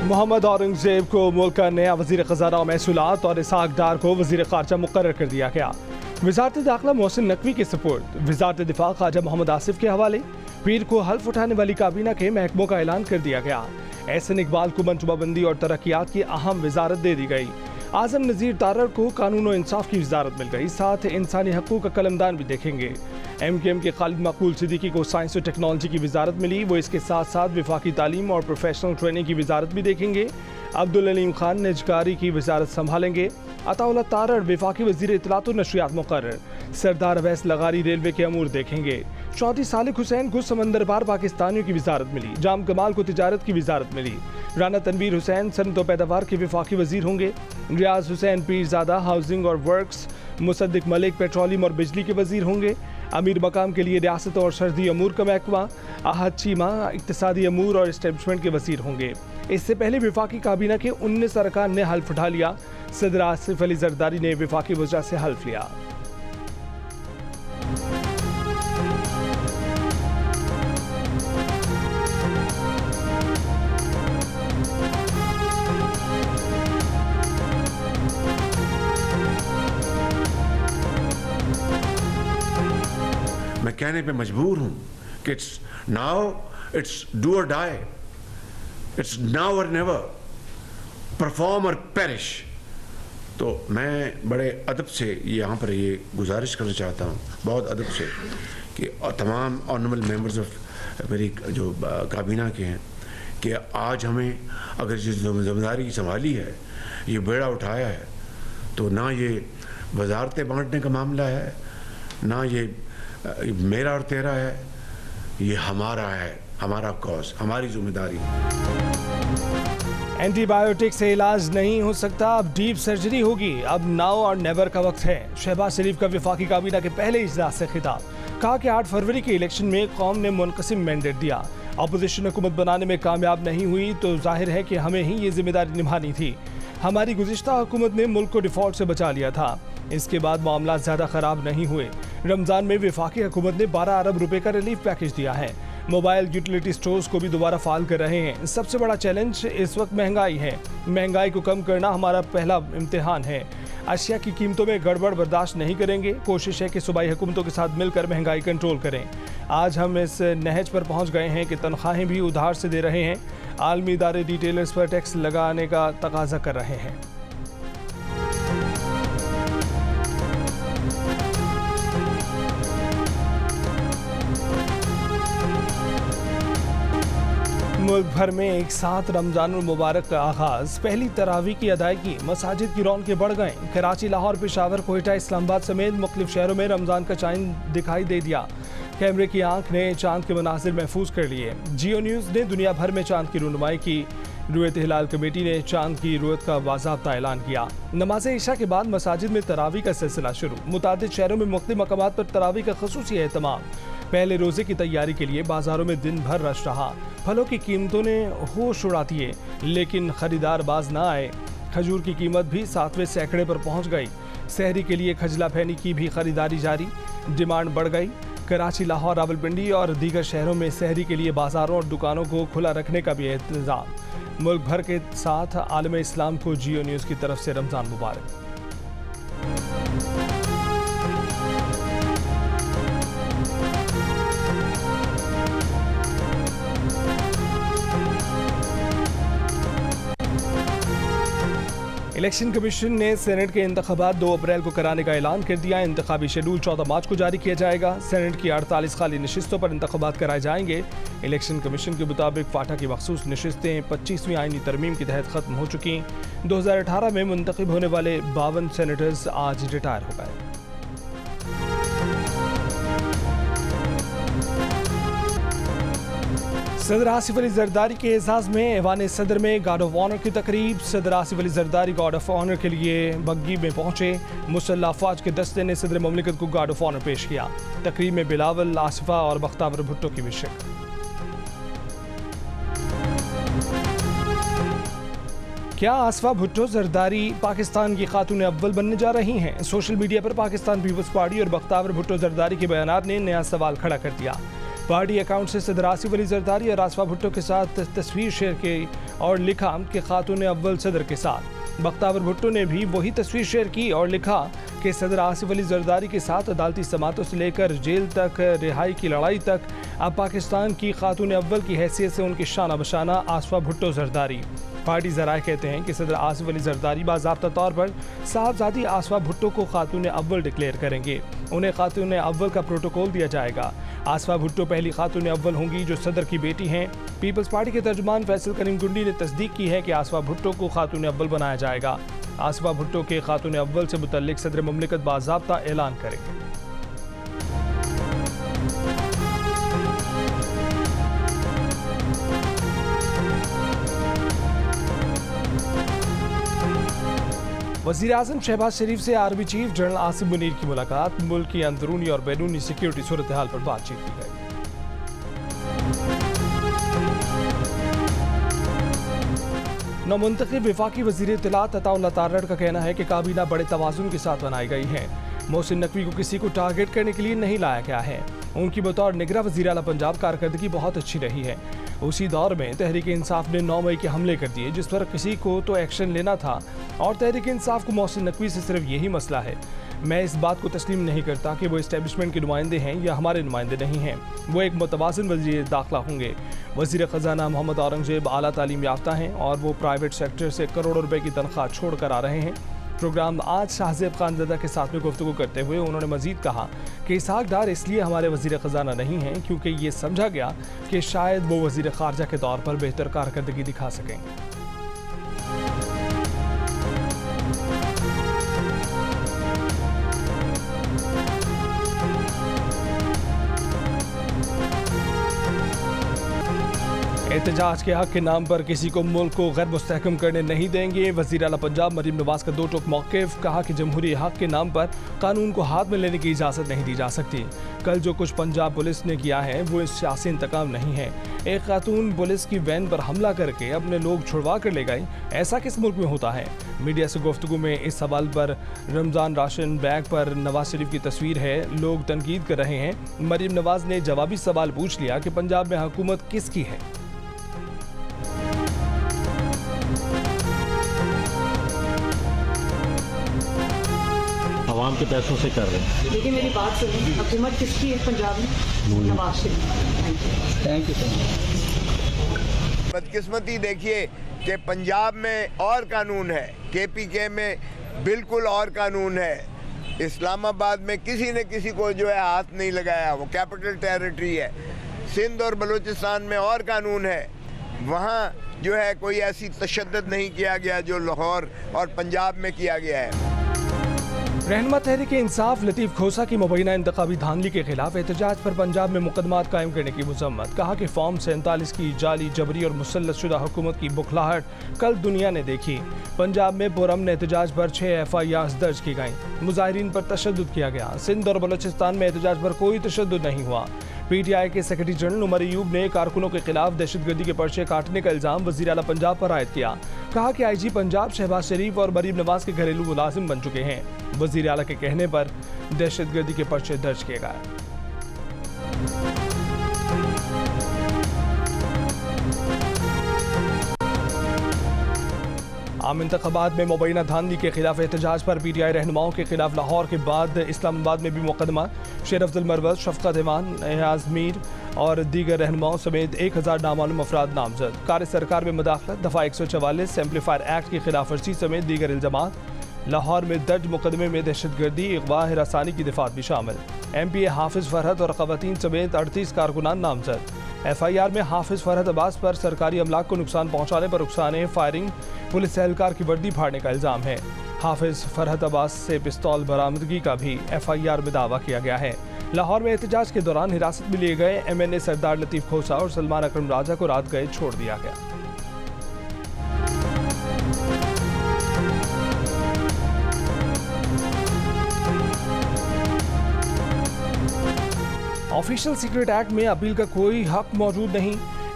मोहम्मद औरंगजेब को मुल्क का नया वज़ीर ख़ज़ाना महसूलात और इसहाक डार को वज़ीर ख़ारजा मुक़र्रर कर दिया गया। वज़ारत दाखिला मोहसिन नकवी के सपोर्ट वज़ारत दिफ़ा ख़वाजा मोहम्मद आसिफ के हवाले। पीर को हल्फ उठाने वाली काबीना के महकमों का ऐलान कर दिया गया। एहसन इकबाल को मनसूबाबंदी और तरक्यात की अहम वज़ारत दे दी गई। आज़म नज़ीर तारड़ को कानून और इंसाफ की वज़ारत मिल गई। साथ इंसानी हकूक़ का कलमदान भी देखेंगे। MKM के खालिद मकबूल सिद्दीकी को साइंस और टेक्नोलॉजी की वज़ारत मिली। वो इसके साथ साथ वफाकी तालीम और प्रोफेशनल ट्रेनिंग की वज़ारत भी देखेंगे। अब्दुल अलीम खान निजकारी की वज़ारत संभालेंगे। अताउल्लाह तारड़ वफाकी वज़ीर इत्तलात और नशरियात मुक़र्रर। सरदार अवैस लगारी रेलवे के अमूर देखेंगे। चौधरी सालिक हुसैन को समंदर पार पाकिस्तानियों की वज़ारत मिली। जाम कमाल को तिजारत की वज़ारत मिली। राना तनवीर हुसैन सनत और पैदावार के वफाकी वज़ीर होंगे। रियाज हुसैन पीरज़ादा हाउसिंग और वर्क्स। मुसद्दिक मलिक पेट्रोलियम और बिजली के वज़ीर होंगे। अमीर मकाम के लिए रियासत और सरहदी अमूर का महकमा। आहद चीमा इक़्तिसादी अमूर और इस्टेब्लिशमेंट के वज़ीर होंगे। इससे पहले वफाकी काबीना के 19 अरकान ने हल्फ उठा लिया। सदर आसिफ अली जरदारी ने वफाकी वज़रा से हल्फ लिया। मैं कहने पे मजबूर हूं कि इट्स नाउ, इट्स डू और डाई, इट्स नाउ और नेवर, परफॉर्म और पेरिश। तो मैं बड़े अदब से यहाँ पर ये गुजारिश करना चाहता हूँ, बहुत अदब से, कि तमाम ऑनरेबल मेंबर्स ऑफ मेरी जो काबीना के हैं, कि आज हमें अगर जिस जिम्मेदारी संभाली है, ये बेड़ा उठाया है, तो ना ये वजारतें बांटने का मामला है, ना ये मेरा और तेरा है, ये हमारा है, हमारा कॉज, हमारी जिम्मेदारी। एंटीबायोटिक से इलाज नहीं हो सकता, अब डीप सर्जरी होगी। अब नाउ और नेवर का वक्त है। शहबाज शरीफ का वफाकी काबीना के पहले इजलास से खिताब। कहा कि 8 फरवरी के इलेक्शन में कौम ने मुनक़सिम मैंडेट दिया। अपोजिशन हुकूमत बनाने में कामयाब नहीं हुई तो जाहिर है कि हमें ही ये जिम्मेदारी निभानी थी। हमारी गुज़िश्ता हुकूमत ने मुल्क को डिफॉल्ट से बचा लिया था। इसके बाद मामला ज़्यादा ख़राब नहीं हुए। रमज़ान में वफाकी हुकूमत ने 12 अरब रुपए का रिलीफ पैकेज दिया है। मोबाइल यूटिलिटी स्टोर्स को भी दोबारा फाल कर रहे हैं। सबसे बड़ा चैलेंज इस वक्त महंगाई है। महंगाई को कम करना हमारा पहला इम्तिहान है। अशिया की कीमतों में गड़बड़ बर्दाश्त नहीं करेंगे। कोशिश है कि सूबाई हुकूमतों के साथ मिलकर महंगाई कंट्रोल करें। आज हम इस नहज पर पहुंच गए हैं कि तनख्वाहें भी उधार से दे रहे हैं। आलमी इदारे रिटेलर्स पर टैक्स लगाने का तकाजा कर रहे हैं। मुल्क भर में एक साथ रमजान मुबारक का आगाज। पहली तरावी की अदायगी, मसाजिद की रौनकें बढ़ गए। कराची, लाहौर, पेशावर, कोयटा, इस्लामाबाद समेत मुख्तलिफ शहरों में रमजान का चांद दिखाई दे दिया। कैमरे की आंख ने चांद के मनाजिर महफूज कर लिए। जियो न्यूज़ ने दुनिया भर में चांद की रूनुमाई की। रुयत हिलाल कमेटी ने चांद की रुयत का बाज़ाब्ता ऐलान किया। नमाज इशा के बाद मसाजिद में तरावी का सिलसिला शुरू। मुतादिद शहरों में मुख्तलिफ मकामात पर तरावी का ख़ुसूसी एहतमाम। पहले रोजे की तैयारी के लिए बाजारों में दिन भर रश रहा। फलों की कीमतों ने होश उड़ा दिए, लेकिन खरीदार बाज ना आए। खजूर की कीमत भी 7वें सैकड़े पर पहुंच गई। सहरी के लिए खजला फैनी की भी खरीदारी जारी, डिमांड बढ़ गई। कराची, लाहौर, रावलपिंडी और दीगर शहरों में सहरी के लिए बाजारों और दुकानों को खुला रखने का भी इंतजाम। मुल्क भर के साथ आलम इस्लाम को जियो न्यूज़ की तरफ से रमज़ान मुबारक। इलेक्शन कमीशन ने सेनेट के इंतखाबात 2 अप्रैल को कराने का ऐलान कर दिया। इंतखाबी शेड्यूल 14 मार्च को जारी किया जाएगा। सेनेट की 48 खाली नशिस्तों पर इंतखाबात कराए जाएंगे। इलेक्शन कमीशन के मुताबिक फाटा की मखसूस नशिस्तें 25वीं आईनी तरमीम के तहत ख़त्म हो चुकी। 2018 में मुंतखब होने वाले 52 सेनेटर्स आज रिटायर हो गए। सदर आसिफ अली जरदारी के एजाज़ में ऐवान सदर में गार्ड ऑफ ऑनर की तकरीब। सदर Asif Ali Zardari guard of honour के लिए बग्गी में पहुंचे। मुसल्लह अफवाज के दस्ते ने सदर ममलिकत को गार्ड ऑफ ऑनर पेश किया। तकरीब में बिलावल, आसिफा और बख्तावर भुट्टो की भी शिरकत। क्या आसिफा भुट्टो जरदारी पाकिस्तान की खातून अव्वल बनने जा रही हैं? सोशल मीडिया पर पाकिस्तान पीपल्स पार्टी और बख्तावर भुट्टो जरदारी के बयानात ने नया सवाल खड़ा कर दिया। पार्टी अकाउंट से सदर आसिफ अली जरदारी और आसफा भुट्टो के साथ तस्वीर शेयर की और लिखा कि खातून अव्वल सदर के साथ। बख्तावर भुट्टो ने भी वही तस्वीर शेयर की और लिखा कि सदर आसिफ अली जरदारी के साथ अदालती समातों से लेकर जेल तक, रिहाई की लड़ाई तक, अब पाकिस्तान की खातून अव्वल की हैसियत से उनकी शाना बशाना आसफा भुट्टो जरदारी। पार्टी ज़राए कहते हैं कि सदर आसिफ अली जरदारी बाज़ाब्ता तौर पर साहबजादी आसफा भुट्टो को खातून अव्वल डिक्लेयर करेंगे। उन्हें खातून अव्वल का प्रोटोकॉल दिया जाएगा। आसफा भुट्टो पहली खातून अव्वल होंगी जो सदर की बेटी हैं। पीपल्स पार्टी के तर्जुमान फैसल करीम गुंडी ने तस्दीक की है कि आसफा भुट्टो को खातून अव्वल बनाया जाएगा। आसफा भुट्टो के खातून अव्वल से मुतल्लिक सदर मुमलिकत बाज़ाब्ता ऐलान करेंगे। वज़ीर आज़म शहबाज शरीफ से army chief general Asim Munir की मुलाकात। मुल्क की अंदरूनी और बैरूनी सिक्योरिटी सूरत हाल पर बातचीत की गई। नौमुंतखब वफाकी वज़ीर इत्तलात अताउल्लाह तारड़ का कहना है कि काबीना बड़े तवाज़ुन के साथ बनाई गई है। मोहसिन नकवी को किसी को टारगेट करने के लिए नहीं लाया गया है। उनकी बतौर निगरां वज़ीर आला पंजाब कारकर्दगी बहुत अच्छी रही है। उसी दौर में तहरीक इंसाफ ने 9 मई के हमले कर दिए, जिस पर किसी को तो एक्शन लेना था और तहरीक इंसाफ को मोहसिन नकवी से सिर्फ यही मसला है। मैं इस बात को तस्लीम नहीं करता कि वो इस्टेब्लिशमेंट के नुमाइंदे हैं या हमारे नुमाइंदे नहीं हैं। वो एक मुतवाज़िन वज़ीर दाखिला होंगे। वज़ीर ख़जाना मोहम्मद औरंगज़ेब आला तालीम याफ्ता हैं और वो प्राइवेट सेक्टर से करोड़ों रुपए की तनख्वाह छोड़ कर आ रहे हैं। प्रोग्राम आज शाहज़ेब खानज़दा के साथ में गुफ्तगू करते हुए उन्होंने मजीद कहा कि इसहाक डार इसलिए हमारे वज़ीर ख़जाना नहीं हैं क्योंकि ये समझा गया कि शायद वो वज़ीर ख़ारजा के तौर पर बेहतर कारकर्दगी दिखा सकें। एहतजाज के हक के नाम पर किसी को मुल्क को गैर मुस्तहकम करने नहीं देंगे। वज़ीर आला पंजाब मरीम नवाज का दो टोक मौक़िफ़। कहा कि जमहूरी हक के नाम पर कानून को हाथ में लेने की इजाज़त नहीं दी जा सकती। कल जो कुछ पंजाब पुलिस ने किया है वो इस सियासी इंतकाम नहीं है। एक खातून पुलिस की वैन पर हमला करके अपने लोग छुड़वा कर ले गई, ऐसा किस मुल्क में होता है? मीडिया से गुफ्तगू में इस सवाल पर रमज़ान राशन बैग पर नवाज शरीफ की तस्वीर है, लोग तनकीद कर रहे हैं। मरीम नवाज ने जवाबी सवाल पूछ लिया कि पंजाब में हुकूमत किसकी है? आवाम के पैसों से कर रहे हैं। लेकिन मेरी बात सुनिए, हुकूमत किसकी है पंजाब में? नवाज शरीफ। Thank you. बदकिस्मती देखिए कि पंजाब में और कानून है, KPK में बिल्कुल और कानून है। इस्लामाबाद में किसी ने किसी को जो है हाथ नहीं लगाया, वो कैपिटल टेरिटरी है। सिंध और बलूचिस्तान में और कानून है, वहाँ जो है कोई ऐसी तशद्दुद नहीं किया गया जो लाहौर और पंजाब में किया गया है। रहनुमा तहरीक इंसाफ लतीफ़ खोसा की मुबैना इंतखाबी धांधली के खिलाफ एहतजाज पर पंजाब में मुकदमात कायम करने की मजम्मत। कहा कि फॉर्म 47 की जाली, जबरी और मुसल्लत शुदा हुकूमत की बुखलाहट कल दुनिया ने देखी। पंजाब में पुरअमन एहतजाज पर 6 FIRs दर्ज की गईं। मुजाहिरीन पर तशद्दुद किया गया। सिंध और बलूचिस्तान में एहतजाज पर कोई तशद्दुद नहीं हुआ। PTI के सेक्रेटरी जनरल उमर अयूब ने कारकुनों के खिलाफ दहशतगर्दी के पर्चे काटने का इल्ज़ाम वज़ीर आला पंजाब पर आयद किया। कहा कि IG पंजाब शहबाज शरीफ और मरीम नवाज के घरेलू मुलाजिम बन चुके हैं। वज़ीर आला के कहने पर दहशतगर्दी के पर्चे दर्ज किए गए। आम इंतखाबात में मुबैना धांधली के खिलाफ एहतजाज पर PTI रहनुमाओं के खिलाफ लाहौर के बाद इस्लामाबाद में भी मुकदमा। शेर अफजल मरवज, शफकत ईमान, एयाज मीर और दीगर रहनुमाओं समेत 1000 नामालूम अफराद नामजद। कार्य सरकार में मुदाखलत, दफ़ा 144 एम्पलीफायर एक्ट की खिलाफ वर्जी समेत दीगर इल्ज़ामात। लाहौर में दर्ज मुकदमे में दहशतगर्दी, अगवा, हिरासानी की दिफात भी शामिल। MPA हाफिज फरहत और ख़वातीन समेत 38 कारकुनान नामजद। FIR में हाफिज फरहत अब्बास पर सरकारी अमलाक को नुकसान पहुँचाने पर नुकसान फायरिंग, पुलिस एहलकार की वर्दी फाड़ने का इल्ज़ाम है। हाफिज फरहत अब्बास से पिस्तौल बरामदगी का भी FIR में दावा किया गया है। लाहौर में एहतजाज के दौरान हिरासत में लिए गए MNA सरदार लतीफ़ खोसा और सलमान अकरम राजा को रात गए छोड़ दिया गया। ऑफिशियल सीक्रेट एक्ट में अपील का कोई हक मौजूद नहीं।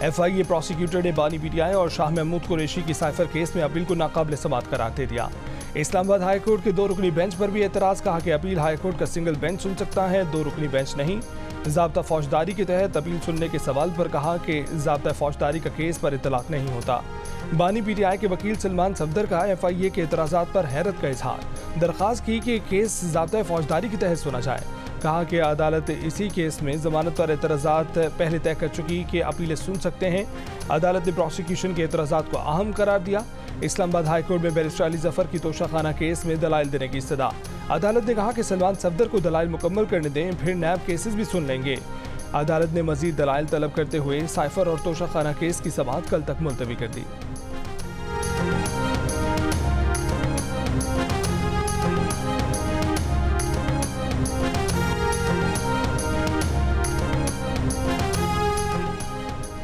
FIA प्रोसिक्यूटर ने बानी PTI और शाह महमूद कुरैशी की साइफर केस में अपील को नाकाबिल समाअत करार दे दिया। इस्लामाबाद हाईकोर्ट के 2 रुकनी बेंच पर भी एतराज़। कहा कि अपील हाईकोर्ट का सिंगल बेंच सुन सकता है, 2 रुकनी बेंच नहीं। ज़ाब्ता फौजदारी के तहत अपील सुनने के सवाल पर कहा कि ज़ाब्ता फौजदारी का केस पर इतलाक नहीं होता। बानी पीटीआई के वकील सलमान सफदर का FIA के एतराज़ात पर हैरत का इजहार, दरख्वास्त की कि केस ज़ाब्ता फौजदारी के तहत सुना जाए। कहा कि अदालत इसी केस में जमानत पर एतराज़ात पहले तय कर चुकी कि अपीलें सुन सकते हैं। अदालत ने प्रोसिक्यूशन के एतराज़ात को अहम करार दिया। इस्लामाबाद हाई कोर्ट में बैरिस्टर अली जफर की तोशाखाना केस में दलाइल देने की इस्तदा। अदालत ने कहा कि सलमान सफदर को दलाइल मुकम्मल करने दें, फिर नैब केसेस भी सुन लेंगे। अदालत ने मजीद दलाइल तलब करते हुए साइफर और तोशाखाना केस की समाअत कल तक मुलतवी कर दी।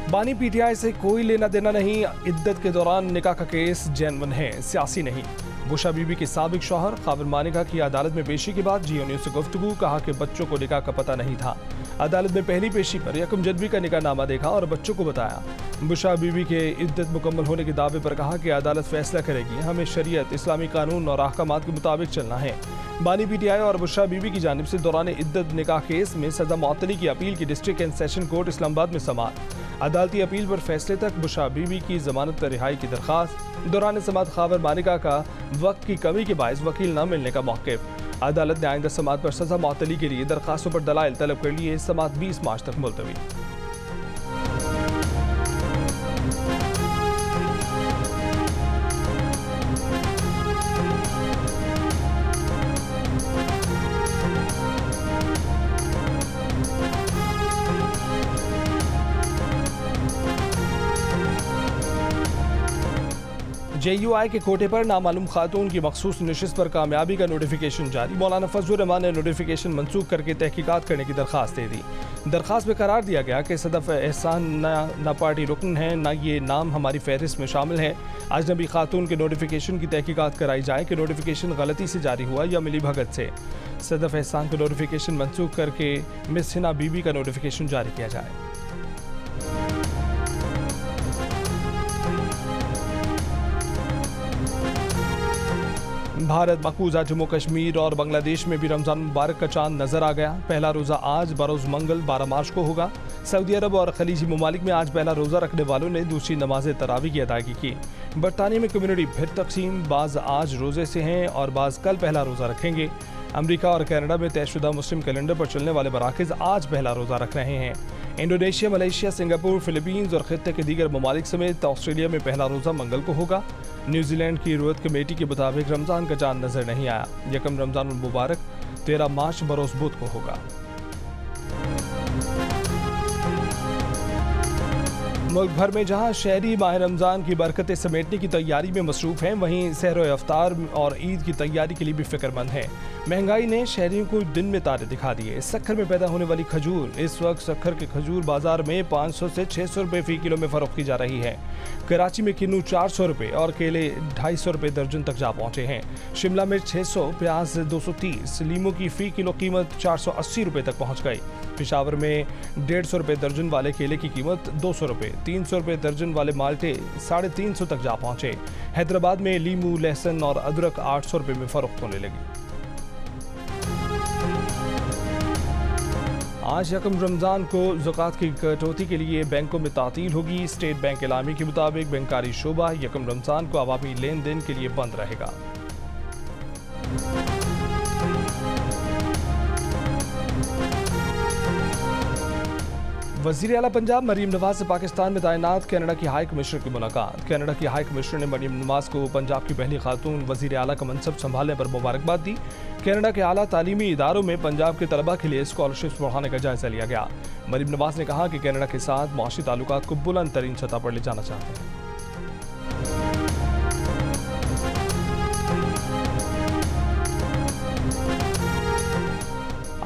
बानी पीटीआई से कोई लेना देना नहीं, इद्दत के दौरान निकाह का केस जेन्युइन है, सियासी नहीं। बुशा बीबी के साबिक शौहर खाविन मानिका की अदालत में पेशी के बाद जियो न्यूज़ से गुफ्तगू, कहा कि बच्चों को निकाह का पता नहीं था। अदालत में पहली पेशी पर 1 जनवरी का निकाहनामा देखा और बच्चों को बताया। बुशा बीबी के इद्दत मुकम्मल होने के दावे पर कहा कि अदालत फैसला करेगी, हमें शरीयत, इस्लामी कानून और अहकामात के मुताबिक चलना है। बानी पीटीआई और बुशरा बीबी की जानिब से दौरान इद्दत निकाह केस में सजा मुअत्तली की अपील की district and session court Islamabad में समाअत। अदालती अपील पर फैसले तक बुशरा बीबी की जमानत रिहाई की दरख्वास्त। दौरान समाअत खाविन मानिका का वक्त की कमी के बायस वकील न मिलने का मौक़िफ़। अदालत ने आइंदा समाअत पर सजा मुअत्तली के लिए दरख्वास्तों पर दलाइल तलब कर लिए। समाअत 20 मार्च तक मुलतवी। JUI के कोटे पर नामालूम खातून की मखसूस नशिस्त पर कामयाबी का नोटिफिकेशन जारी। मौलाना फजलुर रहमान ने नोटिफिकेशन मनसूख करके तहकीकात करने की दरख्वास्त दे दी। दरख्वास्त में करार दिया गया कि सदफ एहसान न पार्टी रुकन है, न ये नाम हमारी फहरिस्त में शामिल है। अजनबी खातून के नोटिफिकेशन की तहकीकात कराई जाए कि नोटिफिकेशन गलती से जारी हुआ या मिली भगत से। सदफ एहसान का नोटिफिकेशन मनसूख करके मिस हिना बीबी का नोटिफिकेशन जारी किया जाए। भारत, मकबूजा जम्मू कश्मीर और बांग्लादेश में भी रमज़ान मुबारक का चांद नजर आ गया। पहला रोज़ा आज बरोज़ मंगल 12 मार्च को होगा। सऊदी अरब और खलीजी ममालिक में आज पहला रोज़ा रखने वालों ने दूसरी नमाज तरावी की अदायगी की। बरतानिया में कम्युनिटी फिर तकसीम, बाज़ आज रोज़े से हैं और बाज़ कल पहला रोज़ा रखेंगे। अमेरिका और कनाडा में तयशुदा मुस्लिम कैलेंडर पर चलने वाले मराकज़ आज पहला रोज़ा रख रहे हैं। इंडोनेशिया, मलेशिया, सिंगापुर, फिलीपींस और खित्ते के दीगर ममालिक समेत ऑस्ट्रेलिया में पहला रोज़ा मंगल को होगा। न्यूजीलैंड की रुयत कमेटी के मुताबिक रमज़ान का चांद नजर नहीं आया। यकम रमज़ान मुबारक 13 मार्च बरोज़ बुध को होगा। मुल्क भर में जहां शहरी माह रमज़ान की बरकतें समेटने की तैयारी में मसरूफ़ हैं, वहीं सहर इफ्तार और ईद की तैयारी के लिए भी फिक्रमंद हैं। महंगाई ने शहरियों को दिन में तारे दिखा दिए। सक्खर में पैदा होने वाली खजूर, इस वक्त सक्खर के खजूर बाजार में 500 से 600 रुपये फ़ी किलो में फ़रोख्त की जा रही है। कराची में किन्नू 400 रुपये और केले 250 रुपये दर्जन तक जा पहुँचे हैं। शिमला मिर्च 600, प्याज 230, लीमू की फ़ी किलो कीमत 480 रुपये तक पहुँच गई। पेशावर में 150 रुपये दर्जन वाले केले की कीमत 200 रुपये, 300 रुपये दर्जन वाले माल्टे 350 तक जा पहुँचे। हैदराबाद में लीमू, लहसुन और अदरक 800 रुपये में फ़रोख्त होने लगी। आज यकम रमज़ान को ज़कात की कटौती के लिए बैंकों में तातील होगी। स्टेट बैंक एलामी के मुताबिक बैंकारी शोबा यकम रमज़ान को अवामी लेन देन के लिए बंद रहेगा। वज़ीर आला पंजाब मरीम नवाज से पाकिस्तान में तैनात कनाडा की हाई कमिश्नर की मुलाकात। कनाडा की हाई कमिश्नर ने मरीम नवाज को पंजाब की पहली खातून वज़ीर आला का मनसब संभालने पर मुबारकबाद दी। कनाडा के आला तालीमी इदारों में पंजाब के तलबा के लिए स्कॉलरशिप्स बढ़ाने का जायजा लिया गया। मरीम नवाज ने कहा कि कनाडा के साथ माशी ताल्लुकात को बुलंद तरीन सतह पर ले जाना चाहते हैं।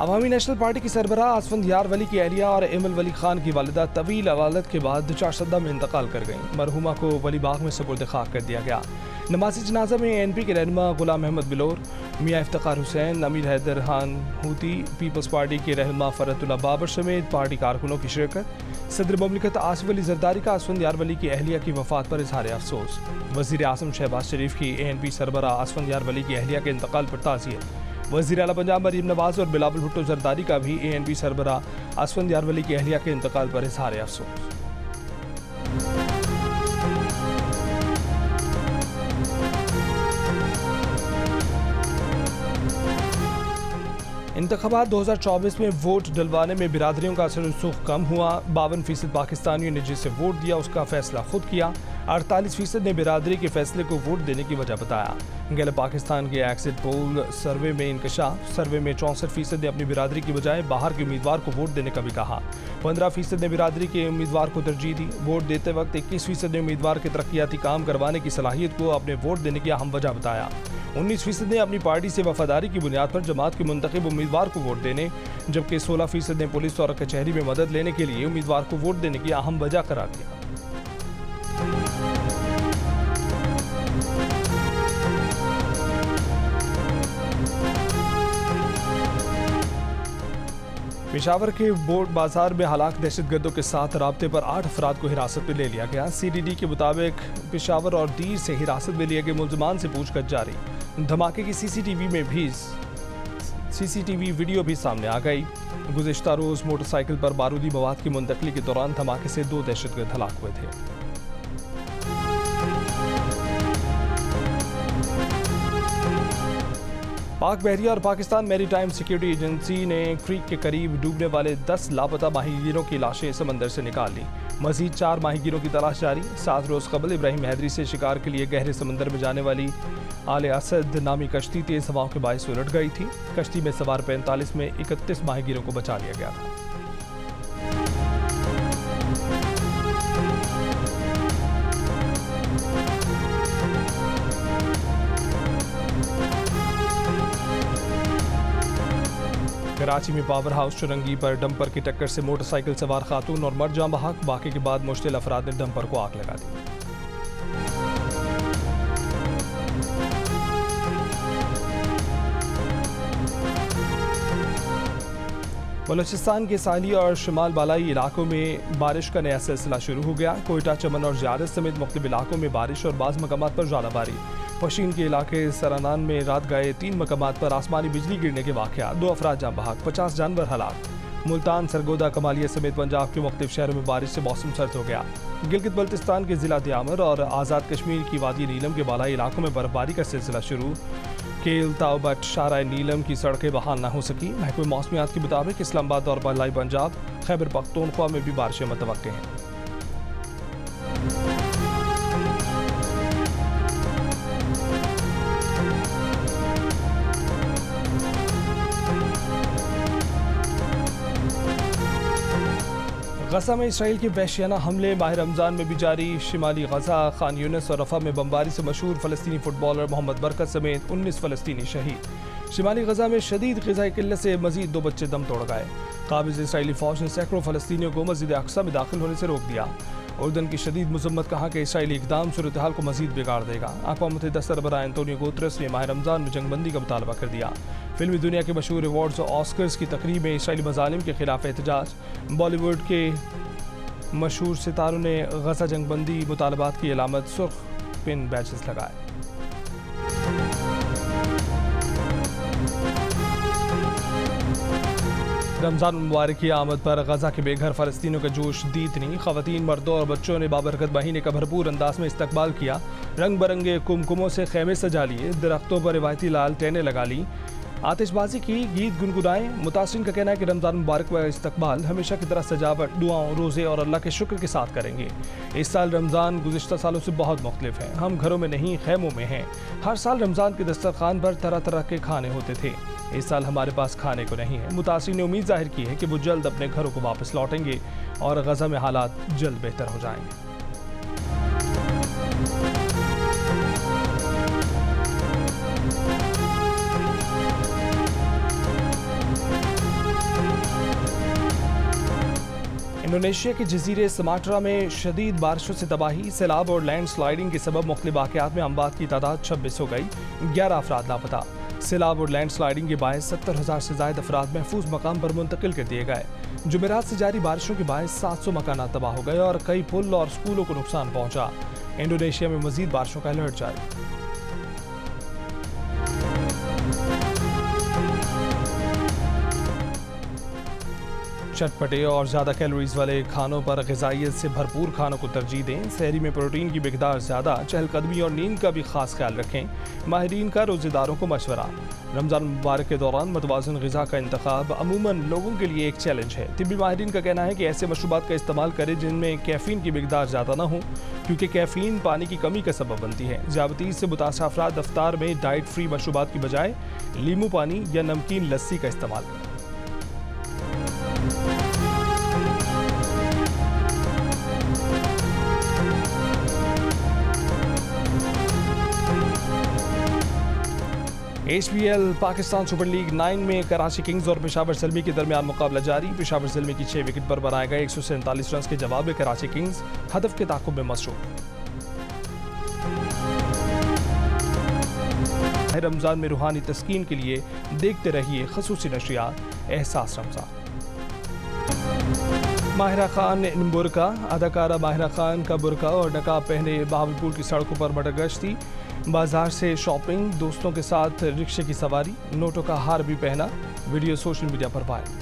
अवामी नेशनल पार्टी की सरबराह आसफंद यार वली की अहलिया और इमल वली खान की वालिदा तवील अवालत के बाद 4 सदा में इंतकाल कर गईं। मरहुमा को वली बाग में सुपुर्द खाक कर दिया गया। नमाज़ी जनाजा में NP के रहनुमा गुलाम अहमद बिलोर, मियाँ इफ्तिखार हुसैन, अमीर हैदर खान हूती, पीपल्स पार्टी के रहनुमा फरतुल्ला बाबर समेत पार्टी कारकुनों की शिरकत। सदर ममलिकत आसिफ अली जरदारी का आसफंद यार वली की अहलिया की वफात पर इजहार अफसोस। वज़ीर आज़म शहबाज शरीफ की ANP सरबराह आसफंद यार वली की अहलिया के इंतकाल पर ताज़ियत। वज़ीर आला पंजाब मरीम नवाज और बिलावल भुट्टो जरदारी का भी ANP सरबरा असफंद यारवली की अहलिया के इंतकाल पर इजहार अफसोस। इंतख़ाबात 2024 में वोट डलवाने में बिरादरियों का असर रसूख कम हुआ। 52% पाकिस्तानियों ने जिसे वोट दिया उसका फैसला खुद किया। 48% ने बिरादरी के फैसले को वोट देने की वजह बताया। गैलप पाकिस्तान के एग्जिट पोल सर्वे में इंकशाफ। सर्वे में 64% ने अपनी बिरादरी की बजाय बाहर के उम्मीदवार को वोट देने का भी कहा। 15% ने बिरादरी के उम्मीदवार को तरजीह दी। वोट देते वक्त 21% ने उम्मीदवार के तरक्याती काम करवाने की सलाहियत को अपने वोट देने की अहम वजह बताया। 19% ने अपनी पार्टी से वफादारी की बुनियाद पर जमात के मुंतखब उम्मीदवार को वोट देने, जबकि 16% ने पुलिस और कचहरी में मदद लेने के लिए उम्मीदवार को वोट देने की अहम वजह करार दिया। पेशावर के बोर्ड बाजार में हलाक दहशतगर्दों के साथ राब्ते पर 8 अफराद को हिरासत में ले लिया गया। CDD के मुताबिक पेशावर और दीर से हिरासत में लिए गए मुल्ज़मान से पूछताछ जारी। धमाके की CCTV वीडियो भी सामने आ गई। गुज़िश्ता रोज़ मोटरसाइकिल पर बारूदी मवाद की मुंतकली के दौरान धमाके से 2 दहशतगर्द हलाक हुए थे। पाक बहरिया और पाकिस्तान मैरीटाइम सिक्योरिटी एजेंसी ने क्रीक के करीब डूबने वाले 10 लापता माहीगीरों की लाशें समंदर से निकाल ली। मजीद 4 माहीगीरों की तलाश जारी। 7 रोज़ कबल इब्राहिम हैदरी से शिकार के लिए गहरे समंदर में जाने वाली आले असद नामी कश्ती तेज हवाओं के बायस उलट गई थी। कश्ती में सवार 45 में 31 माहीगीरों को बचा लिया गया था। कराची में पावर हाउस चुरंगी पर डंपर की टक्कर से मोटरसाइकिल सवार खातून और मर्द जाँ बहक। वाक़े के बाद मुश्तिल अफराद ने डंपर को आग लगा दी। बलूचिस्तान के साहली और शिमाल बालाई इलाकों में बारिश का नया सिलसिला शुरू हो गया। कोयटा, चमन और ज़ियारत समेत मुख्तलिफ इलाकों में बारिश और बाज़ मकामात पर ज़्यादाबारी। पशीन के इलाके सरानान में रात गए 3 मकामात पर आसमानी बिजली गिरने के वाक़या। 2 अफराद जाँ बहक, 50 जानवर हलाक। मुल्तान, सरगोदा, कमालिया समेत पंजाब के मुख्तलिफ शहरों में बारिश से मौसम सर्द हो गया। गिलगित बल्तिस्तान के ज़िला दियामर और आज़ाद कश्मीर की वादी नीलम के बालाई इलाकों में बर्फबारी का सिलसिला शुरू। केल, ताओबट, शाराय नीलम की सड़कें बहाल न हो सकी। महकमे मौसमियात के मुताबिक इस्लामाबाद और बालाई पंजाब, खैबर पख्तूनख्वा में भी बारिशें मुतवक्के हैं। गजा में इसराइल के वहशियाना हमले माह रमज़ान में भी जारी। शिमाली गजा, खान यूनिस और रफ़ा में बमबारी से मशहूर फ़लस्तीनी फ़ुटबॉलर मोहम्मद बरकत समेत 19 फ़लस्तीनी शहीद। शिमाली गजा में शदीद ग़िज़ाई किल्लत से मज़ीद 2 बच्चे दम तोड़ गए। काबिज़ इसराइली फ़ौज ने सैकड़ों फ़लस्तीनियों को मस्जिद अक़सा में दाखिल होने से रोक दिया। उर्दन की शदीद मज़म्मत, कहा कि इसराइली इक़दाम सूरत हाल को मज़ीद बिगाड़ देगा। अक़वाम मुत्तहिदा सरबराह एंटोनियो गुतरस ने माह रमज़ान में जंगबंदी का मुतालबा कर दिया। फिल्मी दुनिया के मशहूर अवार्ड्स और ऑस्कर्स की तकरीब में इसराइली मज़ालिम के खिलाफ एहतजाज। बॉलीवुड के मशहूर सितारों ने गजा जंगबंदी मुतालबात की अलामत सुर्ख पिन बैचेस लगाए। रमज़ान मुबारक की आमद पर गजा के बेघर फ़लस्तीनियों का जोश दीद नहीं। ख़वातीन, मर्दों और बच्चों ने बाबरकत महीने का भरपूर अंदाज में इस्तकबाल किया। रंग बरंगे कुमकुमों से खेमे सजा लिए, दरख्तों पर रिवायती लालटेनें लगा ली, आतिशबाजी की, गीत गुनगुनाए। मुतासिरीन का कहना है कि रमज़ान मुबारक का इस्तकबाल हमेशा की तरह सजावट, दुआओं, रोज़े और अल्लाह के शुक्र के साथ करेंगे। इस साल रमज़ान गुज़िश्ता सालों से बहुत मुख्तलिफ है। हम घरों में नहीं, खैमों में हैं। हर साल रमज़ान के दस्तरखान पर तरह तरह के खाने होते थे। इस साल हमारे पास खाने को नहीं है। मुतासिरीन ने उम्मीद जाहिर की है कि वो जल्द अपने घरों को वापस लौटेंगे और गजा में हालात जल्द बेहतर हो जाएंगे। इंडोनेशिया के जजीरे सुमात्रा में शदीद बारिशों से तबाही, सैलाब और लैंड स्लाइडिंग के सबब मुख्तलिफ वाक़यात में अमवात की तादाद 26 हो गई। 11 अफराद लापता। सैलाब और लैंड स्लाइडिंग के बायस 70,000 से ज़ायद अफराद महफूज मकाम पर मुंतकिल कर दिए गए। जुमेरात से जारी बारिशों के बायस 700 मकानात तबाह हो गए और कई पुल और स्कूलों को नुकसान पहुंचा। इंडोनेशिया में मजीद बारिशों का अलर्ट जारी। चटपटे और ज़्यादा कैलोरीज वाले खानों पर ग़िज़ाइयत से भरपूर खानों को तरजीह दें। सहरी में प्रोटीन की मिकदार ज़्यादा, चहलकदमी और नींद का भी खास ख्याल रखें। माहिरीन का रोज़ेदारों को मशवरा। रमज़ान मुबारक के दौरान मतवाज़न ग़िज़ा का इंतखाब अमूमन लोगों के लिए एक चैलेंज है। तिब्बी माहिरीन का कहना है कि ऐसे मशरूबात का इस्तेमाल करें जिनमें कैफ़ीन की मिकदार ज़्यादा ना हो, क्योंकि कैफ़ीन पानी की कमी का सबब बनती है। ज़ियाबतीस से मुतासर अफराद इफ्तार में डाइट फ्री मशरूबात की बजाय लीमू पानी या नमकीन लस्सी का इस्तेमाल करें। HBL पाकिस्तान सुपर लीग 9 में कराची किंग्स और पेशावर ज़ल्मी के दरमियान मुकाबला जारी। पेशावर ज़ल्मी की 6 विकेट पर बनाए गए 147 रन के जवाब में कराची किंग्स हदफ के ताक़ुब में मसरूफ। रमज़ान में रूहानी तस्कीन के लिए देखते रहिए ख़ुसूसी नशरियात एहसास रमज़ान। माहिरा खान ने बुरका। अदाकारा माहिरा खान का बुरका और नकाब पहने बहावलपुर की सड़कों पर मटगश्ती, बाजार से शॉपिंग, दोस्तों के साथ रिक्शे की सवारी, नोटों का हार भी पहना। वीडियो सोशल मीडिया पर वायरल।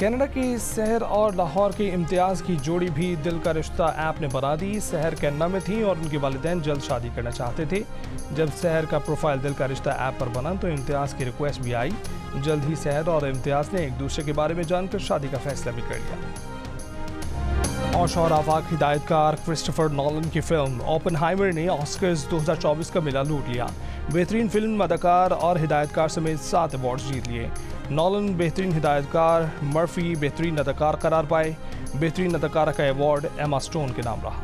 कनाडा के शहर और लाहौर के इम्तियाज़ की जोड़ी भी दिल का रिश्ता ऐप ने बना दी। शहर कनाडा में थी और उनके वालिदैन जल्द शादी करना चाहते थे। जब शहर का प्रोफाइल दिल का रिश्ता ऐप पर बना तो इम्तियाज़ की रिक्वेस्ट भी आई। जल्द ही शहर और इम्तियाज़ ने एक दूसरे के बारे में जानकर शादी का फैसला भी कर लिया। और शौहर आफाक हिदायतकार क्रिस्टोफर नॉलन की फिल्म ओपनहाइमर ने ऑस्कर्स 2024 का मेला लूट लिया। बेहतरीन फिल्म, अदाकार और हिदायतकार समेत 7 अवार्ड्स जीत लिए। नॉलन बेहतरीन हिदायतकार, मर्फी बेहतरीन अदाकार करार पाए। बेहतरीन अदाकारा का अवार्ड एमा स्टोन के नाम रहा।